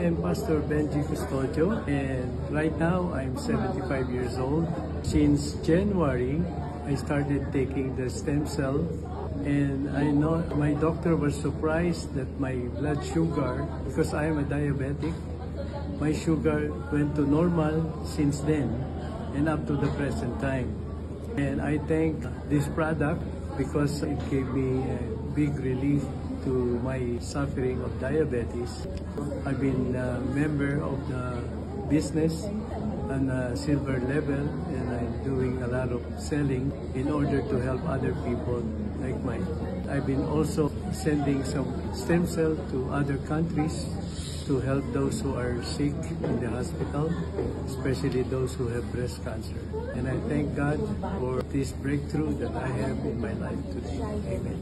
I'm Pastor Benji Custodio, and right now I'm 75 years old. Since January, I started taking the stem cell, and I know my doctor was surprised that my blood sugar, because I am a diabetic, my sugar went to normal since then and up to the present time. And I thank this product because it gave me a big relief to my suffering of diabetes. I've been a member of the business on a silver level, and I'm doing a lot of selling in order to help other people like mine. I've been also sending some stem cell to other countries to help those who are sick in the hospital, especially those who have breast cancer. And I thank God for this breakthrough that I have in my life today. Amen.